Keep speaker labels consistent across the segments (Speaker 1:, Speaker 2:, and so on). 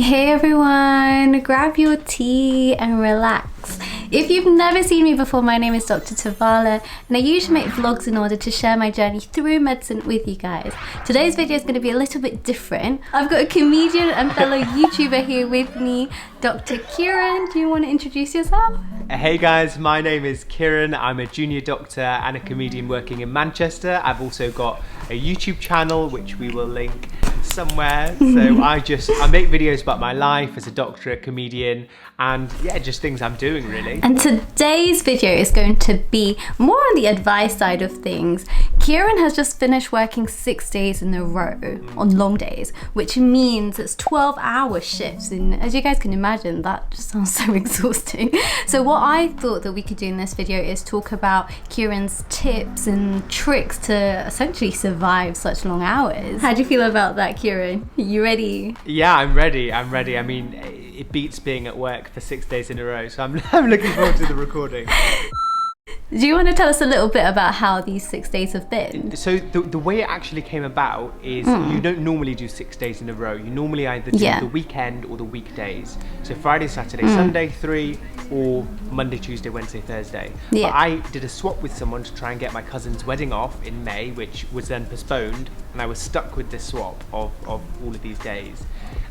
Speaker 1: Hey everyone, grab your tea and relax. If you've never seen me before, my name is Dr. Tavala and I usually make vlogs in order to share my journey through medicine with you guys. Today's video is going to be a little bit different. I've got a comedian and fellow YouTuber here with me, Dr. Kiran. Do you want to introduce yourself?
Speaker 2: Hey guys, my name is Kiran. I'm a junior doctor and a comedian working in Manchester. I've also got a YouTube channel which we will link somewhere. So I make videos about my life as a doctor, a comedian, and yeah, just things I'm doing really.
Speaker 1: And today's video is going to be more on the advice side of things. Kiran has just finished working 6 days in a row on long days, which means it's 12-hour shifts, and as you guys can imagine, that just sounds so exhausting. So what I thought that we could do in this video is talk about Kiran's tips and tricks to essentially survive such long hours. How do you feel about that, Kiran? You ready?
Speaker 2: Yeah, I'm ready. I mean, it beats being at work for 6 days in a row, so I'm looking forward to the recording.
Speaker 1: Do you want to tell us a little bit about how these 6 days have been?
Speaker 2: So the way it actually came about is you don't normally do 6 days in a row. You normally either do the weekend or the weekdays. So Friday, Saturday, Sunday, 3, or Monday, Tuesday, Wednesday, Thursday.
Speaker 1: Yeah.
Speaker 2: But I did a swap with someone to try and get my cousin's wedding off in May, which was then postponed, and I was stuck with this swap of all of these days.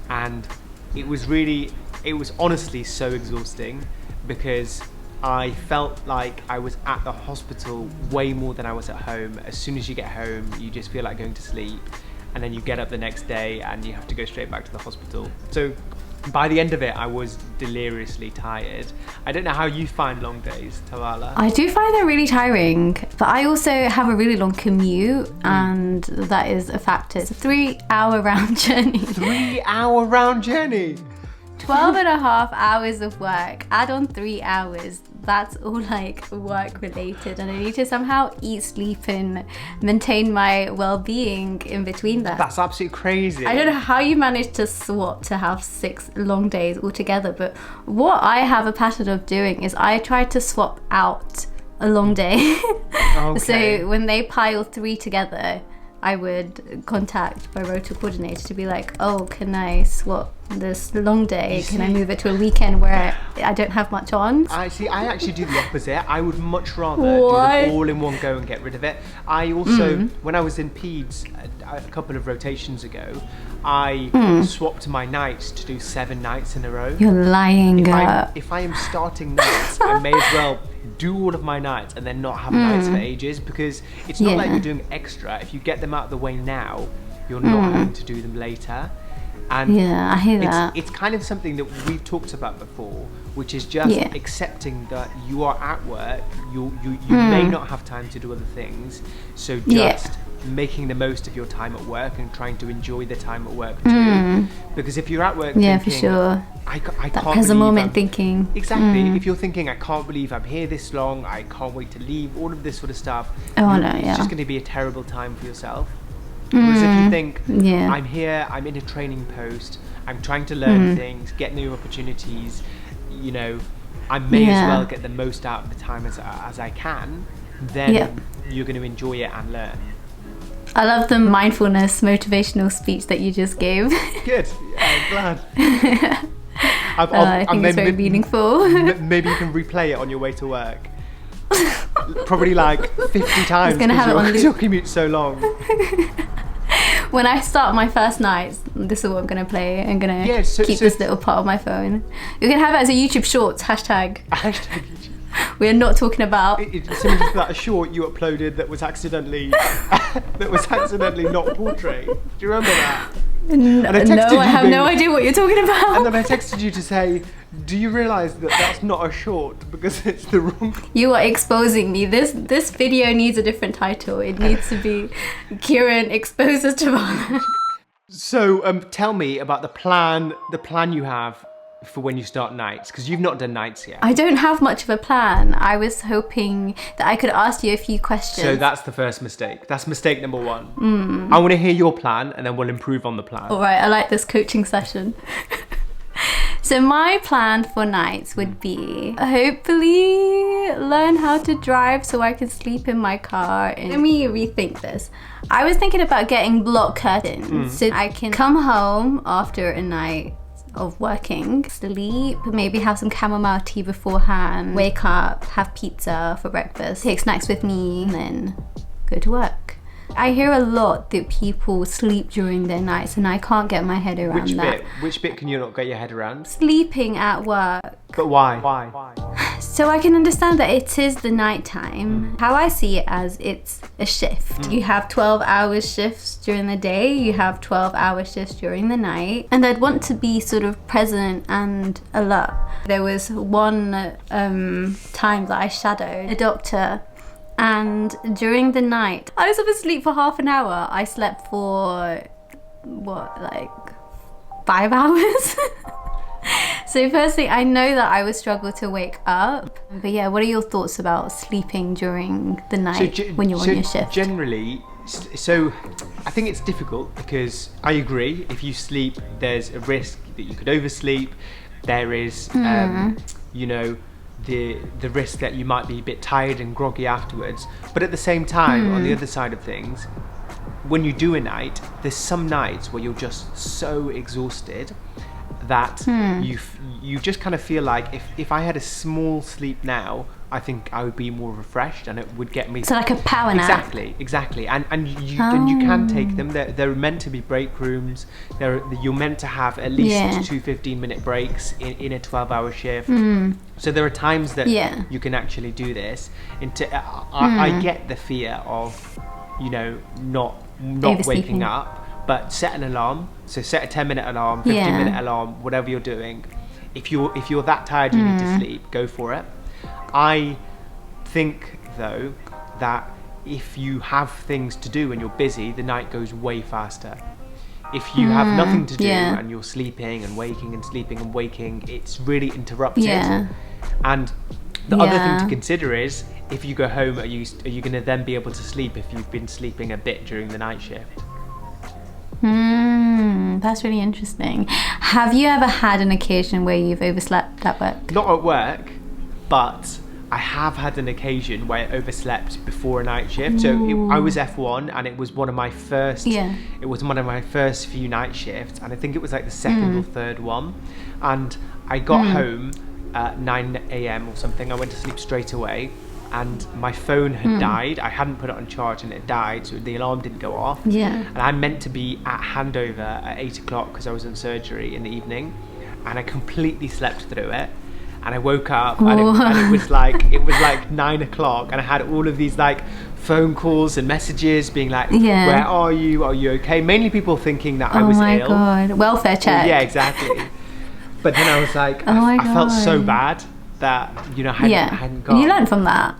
Speaker 2: And it was honestly so exhausting because I felt like I was at the hospital way more than I was at home. As soon as you get home, you just feel like going to sleep, and then you get up the next day and you have to go straight back to the hospital. So by the end of it, I was deliriously tired. I don't know how you find long days, Tavala.
Speaker 1: I do find them really tiring, but I also have a really long commute, and that is a factor. It's a 3-hour round journey.
Speaker 2: 3-hour round journey?
Speaker 1: 12 and a half hours of work, add on 3 hours, that's all like work related, and I need to somehow eat, sleep and maintain my well-being in between that.
Speaker 2: That's absolutely crazy.
Speaker 1: I don't know how you manage to swap to have 6 long days altogether, but what I have a pattern of doing is I try to swap out a long day. Okay. So when they pile 3 together, I would contact my rota coordinator to be like, oh, can I swap this long day? Can I move it to a weekend where I don't have much on?
Speaker 2: I actually do the opposite. I would much rather do them all in one go and get rid of it. I also, when I was in Peds a couple of rotations ago, I swapped my nights to do 7 nights in a row.
Speaker 1: You're lying.
Speaker 2: If I am starting nights, I may as well do all of my nights and then not have nights for ages, because it's not like you're doing extra. If you get them out of the way now, you're not having to do them later. And
Speaker 1: yeah, I hear that.
Speaker 2: It's kind of something that we've talked about before, which is just accepting that you are at work, you may not have time to do other things, so just making the most of your time at work and trying to enjoy the time at work too. Because if you're at work thinking,
Speaker 1: for sure,
Speaker 2: I can't
Speaker 1: that present moment thinking.
Speaker 2: Exactly. If you're thinking, I can't believe I'm here this long, I can't wait to leave, all of this sort of stuff, it's just going to be a terrible time for yourself. Whereas if you think, I'm here, I'm in a training post, I'm trying to learn things, get new opportunities, you know, I may as well get the most out of the time as I can, then you're going to enjoy it and learn.
Speaker 1: I love the mindfulness motivational speech that you just gave.
Speaker 2: Good, I'm glad.
Speaker 1: I think it's very meaningful.
Speaker 2: Maybe you can replay it on your way to work. Probably like 50 times because your commute's so long.
Speaker 1: When I start my first nights, this is what I'm going to play. I'm going to keep this little part of my phone. You can have it as a YouTube Shorts, hashtag. Hashtag YouTube. We're not talking about...
Speaker 2: It's similar to that short you uploaded that was accidentally not portrayed. Do you remember that?
Speaker 1: No, I have no idea what you're talking about.
Speaker 2: And then I texted you to say, do you realise that that's not a short because it's the wrong...
Speaker 1: You are exposing me. This video needs a different title. It needs to be Kiran exposes Tavala.
Speaker 2: So tell me about the plan you have for when you start nights, because you've not done nights yet.
Speaker 1: I don't have much of a plan. I was hoping that I could ask you a few questions.
Speaker 2: So that's the first mistake. That's mistake number 1. I want to hear your plan and then we'll improve on the plan.
Speaker 1: All right, I like this coaching session. So my plan for nights would be hopefully learn how to drive so I can sleep in my car. And let me rethink this. I was thinking about getting block curtains so I can come home after a night of working. Sleep, maybe have some chamomile tea beforehand, wake up, have pizza for breakfast, take snacks with me, and then go to work. I hear a lot that people sleep during their nights, and I can't get my head around that.
Speaker 2: Which bit can you not get your head around?
Speaker 1: Sleeping at work.
Speaker 2: But why?
Speaker 1: So I can understand that it is the night time. How I see it as it's a shift. You have 12-hour shifts during the day, you have 12-hour shifts during the night, and I'd want to be sort of present and alert. There was one time that I shadowed a doctor, and during the night I was asleep for half an hour. I slept for 5 hours. So firstly, I know that I would struggle to wake up. But yeah, what are your thoughts about sleeping during the night when you're on your shift?
Speaker 2: Generally, so I think it's difficult because I agree, if you sleep, there's a risk that you could oversleep. There is, you know, the risk that you might be a bit tired and groggy afterwards. But at the same time, on the other side of things, when you do a night, there's some nights where you're just so exhausted that you just kind of feel like if I had a small sleep now, I think I would be more refreshed and it would get me.
Speaker 1: So like a power nap.
Speaker 2: Exactly. And you can take them. They're meant to be break rooms. You're meant to have at least 2 15-minute breaks in a 12-hour shift. So there are times that you can actually do this. I get the fear of, you know, not waking up. But set an alarm. So set a 10-minute alarm, 15-minute alarm, whatever you're doing. If you're that tired you need to sleep, go for it. I think though that if you have things to do and you're busy, the night goes way faster. If you have nothing to do and you're sleeping and waking and sleeping and waking, it's really interrupted. And the other thing to consider is, if you go home, are you going to then be able to sleep if you've been sleeping a bit during the night shift?
Speaker 1: That's really interesting. Have you ever had an occasion where you've overslept at work?
Speaker 2: Not at work, but I have had an occasion where I overslept before a night shift. So I was F1 and it was one of my first it was one of my first few night shifts, and I think it was like the second or third one, and I got home at 9 a.m. or something. I went to sleep straight away, and my phone had died. I hadn't put it on charge and it died, so the alarm didn't go off. And I meant to be at handover at 8 o'clock because I was in surgery in the evening, and I completely slept through it. And I woke up and it was like 9 o'clock, and I had all of these like phone calls and messages being like, where are you? Are you okay? Mainly people thinking that I was ill. Oh my
Speaker 1: god, welfare check.
Speaker 2: Yeah, exactly. But then I was like, I felt so bad that, you know, I hadn't gone.
Speaker 1: You learned from that.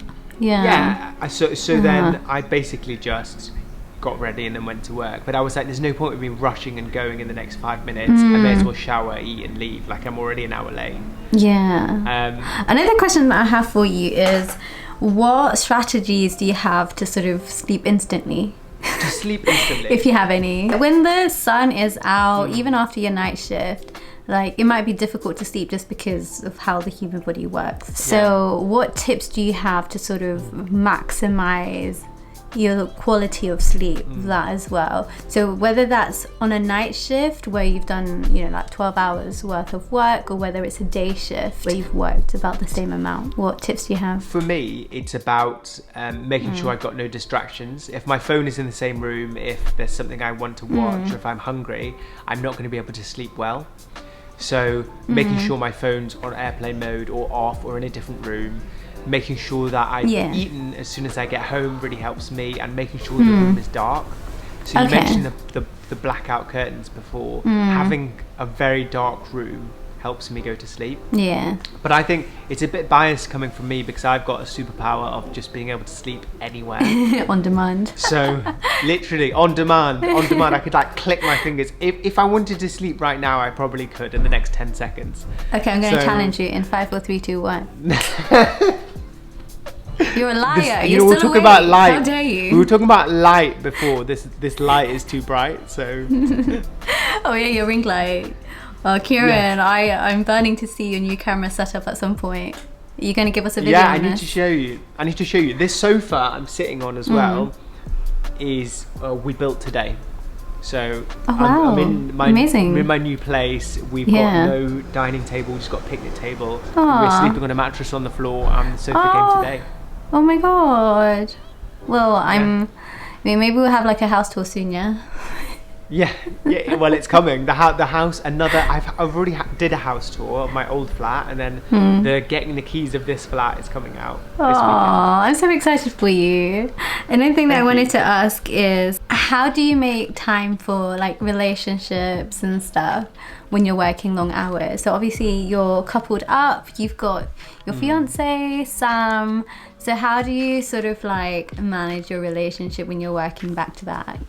Speaker 2: So then I basically just got ready and then went to work. But I was like, there's no point in me rushing and going in the next 5 minutes. I may as well shower, eat and leave. Like, I'm already an hour late.
Speaker 1: Another question that I have for you is, what strategies do you have to sort of sleep instantly?
Speaker 2: To sleep instantly?
Speaker 1: If you have any. When the sun is out, even after your night shift, like, it might be difficult to sleep just because of how the human body works. So what tips do you have to sort of maximize your quality of sleep, that as well? So whether that's on a night shift where you've done, you know, like 12 hours worth of work, or whether it's a day shift where you've worked about the same amount, what tips do you have?
Speaker 2: For me, it's about making sure I've got no distractions. If my phone is in the same room, if there's something I want to watch, or if I'm hungry, I'm not going to be able to sleep well. So making sure my phone's on airplane mode or off or in a different room, making sure that I've eaten as soon as I get home really helps me, and making sure the room is dark. So you mentioned the blackout curtains before. Having a very dark room helps me go to sleep. But I think it's a bit biased coming from me because I've got a superpower of just being able to sleep anywhere.
Speaker 1: On demand.
Speaker 2: So literally on demand. I could like click my fingers. If I wanted to sleep right now, I probably could in the next 10 seconds.
Speaker 1: Okay, I'm going to challenge you in 5, 4, 3, 2, 1. You're a liar.
Speaker 2: We were talking about light.
Speaker 1: How dare you?
Speaker 2: We were talking about light before. This light is too bright, so.
Speaker 1: Oh yeah, your ring light. Well, Kiran, I'm burning to see your new camera setup at some point. Are you going to give us a video?
Speaker 2: Yeah, I need to show you. This sofa I'm sitting on as well is we built today. So
Speaker 1: Oh, wow.
Speaker 2: I'm in my
Speaker 1: Amazing.
Speaker 2: I'm in my new place. We've got no dining table, we've just got a picnic table. We're sleeping on a mattress on the floor, and the sofa came today.
Speaker 1: Oh my god. Well, I mean, maybe we'll have like a house tour soon, yeah?
Speaker 2: Yeah. Well, it's coming. The house. I've already did a house tour of my old flat, and then getting the keys of this flat is coming out this weekend.
Speaker 1: I'm so excited for you. Another thing that I wanted to ask is, how do you make time for like relationships and stuff when you're working long hours? So obviously you're coupled up. You've got your fiance Sam. So how do you sort of like manage your relationship when you're working back to back?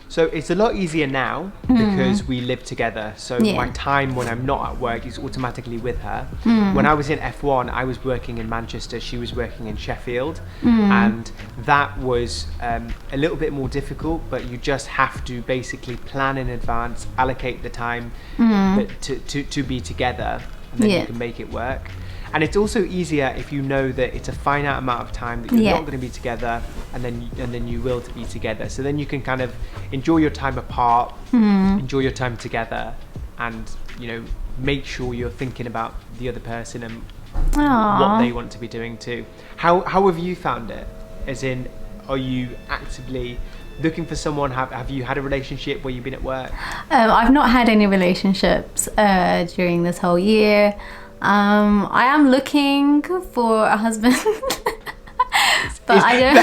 Speaker 2: So it's a lot easier now because we live together. So my time when I'm not at work is automatically with her. When I was in F1, I was working in Manchester, she was working in Sheffield. And that was a little bit more difficult, but you just have to basically plan in advance, allocate the time to be together, and then you can make it work. And it's also easier if you know that it's a finite amount of time that you're not going to be together, and then you will to be together. So then you can kind of enjoy your time apart, enjoy your time together, and make sure you're thinking about the other person and what they want to be doing too. How have you found it? As in, are you actively looking for someone? Have you had a relationship where you've been at work?
Speaker 1: I've not had any relationships during this whole year. I am looking for a husband, but I don't.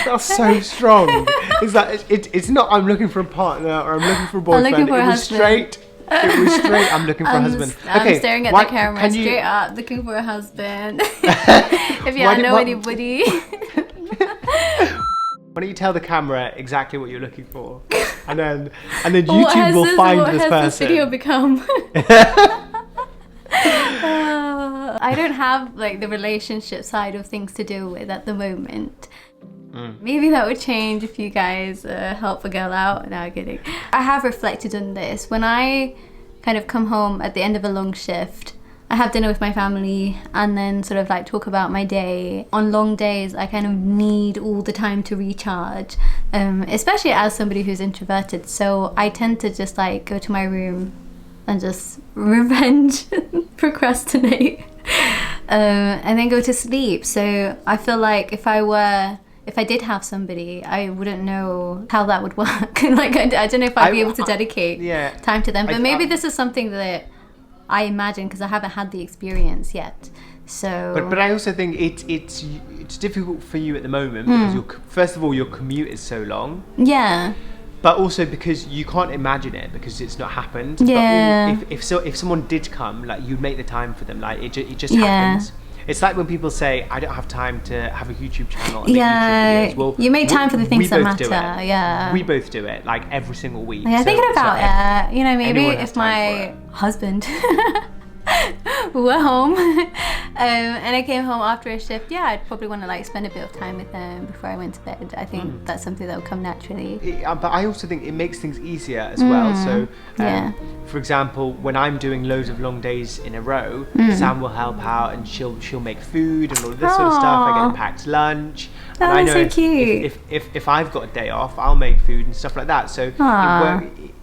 Speaker 1: That's so strong. Is that it's not? I'm looking for a partner, or I'm looking for a boyfriend.
Speaker 2: I'm looking for a husband. It was straight. I'm looking for a husband.
Speaker 1: I'm staring at the camera straight up, looking for a husband. If you know anybody.
Speaker 2: Why don't you tell the camera exactly what you're looking for, and then YouTube will find this person. What has this video become?
Speaker 1: I don't have like the relationship side of things to deal with at the moment. Maybe that would change if you guys help a girl out. No, I'm kidding. I have reflected on this. When I kind of come home at the end of a long shift, I have dinner with my family and then sort of like talk about my day. On long days, I kind of need all the time to recharge, especially as somebody who's introverted. So I tend to just like go to my room and just revenge, procrastinate, and then go to sleep. So I feel like if I did have somebody, I wouldn't know how that would work. Like I don't know if I'd be able to dedicate time to them. But maybe this is something that I imagine, because I haven't had the experience yet. So
Speaker 2: but I also think it's difficult for you at the moment because first of all your commute is so long. But also because you can't imagine it because it's not happened. But if someone did come, like you'd make the time for them. Like it just happens. It's like when people say, I don't have time to have a YouTube channel and make YouTube videos. Well,
Speaker 1: you make time for the things that matter.
Speaker 2: We both do it, like every single week.
Speaker 1: Thinking about it, maybe if my husband were home and I came home after a shift, I'd probably want to like spend a bit of time with them before I went to bed. I think that's something that will come naturally.
Speaker 2: But I also think it makes things easier as well. So for example, when I'm doing loads of long days in a row, Sam will help out and she'll make food and all of this sort of stuff. I get a packed lunch. And I know
Speaker 1: so cute.
Speaker 2: If I've got a day off, I'll make food and stuff like that. So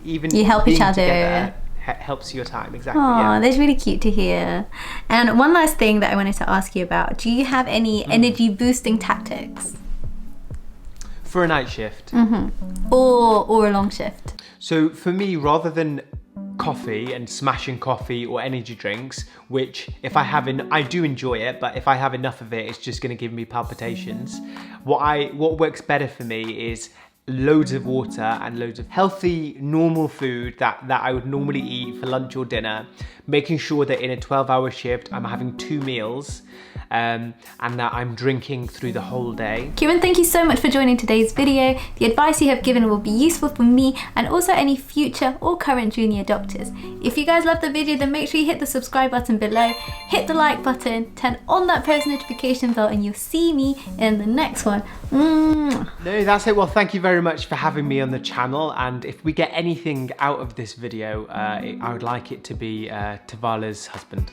Speaker 2: even
Speaker 1: you help each other.
Speaker 2: Together, helps your time. Exactly.
Speaker 1: That's really cute to hear. And one last thing that I wanted to ask you about, do you have any energy boosting tactics
Speaker 2: for a night shift
Speaker 1: or a long shift?
Speaker 2: So for me, rather than coffee and smashing coffee or energy drinks, which if I have I do enjoy it, but if I have enough of it, it's just going to give me palpitations. What works better for me is loads of water and loads of healthy, normal food that I would normally eat for lunch or dinner, making sure that in a 12-hour shift, I'm having 2 meals and that I'm drinking through the whole day.
Speaker 1: Kiran, thank you so much for joining today's video. The advice you have given will be useful for me and also any future or current junior doctors. If you guys love the video, then make sure you hit the subscribe button below, hit the like button, turn on that post notification bell, and you'll see me in the next one.
Speaker 2: No, that's it. Well, thank you very much for having me on the channel, and if we get anything out of this video, I would like it to be Tavala's husband.